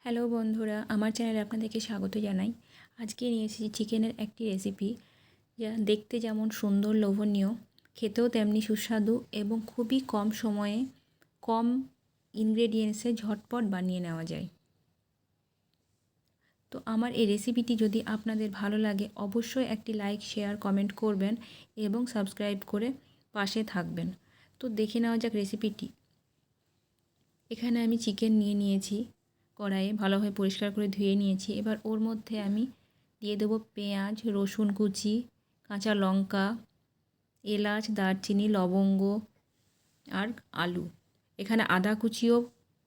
Hello বন্ধুরা, আমার চ্যানেলে আপনাদেরকে স্বাগত জানাই। আজকে নিয়ে এসেছি চিকেনের একটি রেসিপি, যা দেখতে যেমন সুন্দর লোভনীয়, খেতেও তেমনি সুস্বাদু এবং খুবই কম সময়ে কম ইনগ্রেডিয়েন্টসে ঝটপট বানিয়ে নেওয়া যায়। তো আমার এই রেসিপিটি যদি আপনাদের ভালো লাগে অবশ্যই একটি লাইক, শেয়ার, কমেন্ট করবেন এবং সাবস্ক্রাইব করে পাশে থাকবেন। তো দেখে নেওয়া যাক রেসিপিটি। এখানে আমি চিকেন নিয়েছি কড়াইয়ে, ভালোভাবে পরিষ্কার করে ধুয়ে নিয়েছি। এবার ওর মধ্যে আমি দিয়ে দেবো পেঁয়াজ, রসুন কুচি, কাঁচা লঙ্কা, এলাচ, দারচিনি, লবঙ্গ আর আলু। এখানে আদা কুচিও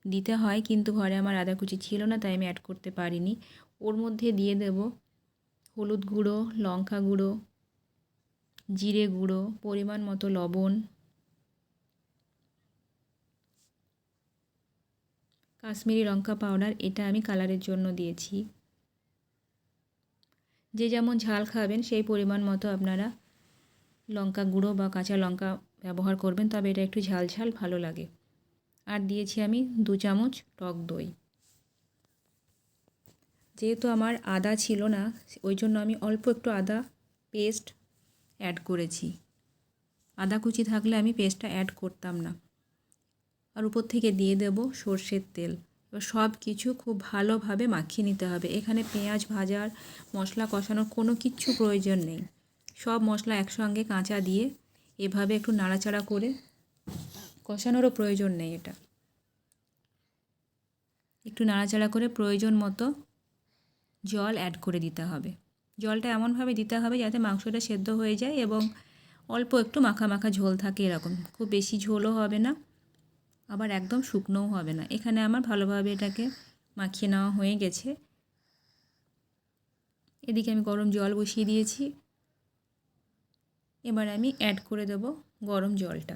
দিতে হয়, কিন্তু ঘরে আমার আদা কুচি ছিল না, তাই আমি অ্যাড করতে পারিনি। ওর মধ্যে দিয়ে দেব হলুদ গুঁড়ো, লঙ্কা গুঁড়ো, জিরে গুঁড়ো, পরিমাণ মতো লবণ, কাশ্মীরি লঙ্কা পাউডার, এটা আমি কালারের জন্য দিয়েছি। যে যেমন ঝাল খাবেন সেই পরিমাণ মতো আপনারা লঙ্কা গুঁড়ো বা কাঁচা লঙ্কা ব্যবহার করবেন, তবে এটা একটু ঝাল ঝাল ভালো লাগে। আর দিয়েছি আমি 2 চামচ টক দই। যেহেতু আমার আদা ছিল না, ওই জন্য আমি অল্প একটু আদা পেস্ট অ্যাড করেছি। আদা কুচি থাকলে আমি পেস্টটা অ্যাড করতাম না। আর উপর থেকে দিয়ে দেব সর্ষের তেল। এবার সব কিছু খুব ভালোভাবে মাখিয়ে নিতে হবে। এখানে পেঁয়াজ ভাজার, মশলা কষানোর কোনো কিচ্ছু প্রয়োজন নেই। সব মশলা একসঙ্গে কাঁচা দিয়ে এভাবে একটু নাড়াচাড়া করে কষানোরও প্রয়োজন নেই। এটা একটু নাড়াচাড়া করে প্রয়োজন মতো জল অ্যাড করে দিতে হবে। জলটা এমনভাবে দিতে হবে যাতে মাংসটা সেদ্ধ হয়ে যায় এবং অল্প একটু মাখা মাখা ঝোল থাকে। এরকম খুব বেশি ঝোলও হবে না, আবার একদম শুকনোও হবে না। এখানে আমার ভালোভাবে এটাকে মাখিয়ে নেওয়া হয়ে গেছে। এদিকে আমি গরম জল বসিয়ে দিয়েছি। এবার আমি অ্যাড করে দেব গরম জলটা।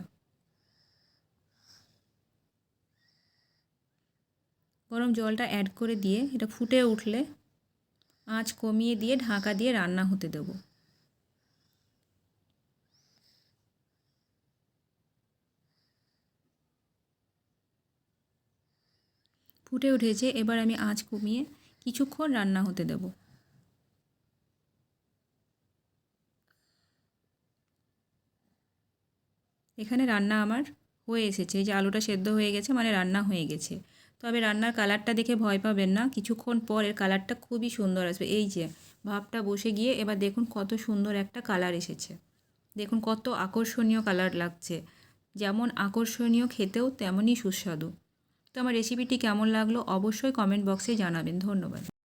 গরম জলটা অ্যাড করে দিয়ে এটা ফুটে উঠলে আঁচ কমিয়ে দিয়ে ঢাকা দিয়ে রান্না হতে দেব। ফুটে উঠেছে, এবার আমি আঁচ কমিয়ে কিছুক্ষণ রান্না হতে দেব। এখানে রান্না আমার হয়ে এসেছে, যে আলুটা সেদ্ধ হয়ে গেছে মানে রান্না হয়ে গেছে। তবে রান্নার কালারটা দেখে ভয় পাবেন না, কিছুক্ষণ পর এর কালারটা খুবই সুন্দর আসবে। এই যে ভাপটা বসে গিয়ে এবার দেখুন কত সুন্দর একটা কালার এসেছে। দেখুন কত আকর্ষণীয় কালার লাগছে, যেমন আকর্ষণীয় খেতেও তেমনই সুস্বাদু। তো আমার রেসিপিটি কেমন লাগলো অবশ্যই কমেন্ট বক্সে জানাবেন। ধন্যবাদ।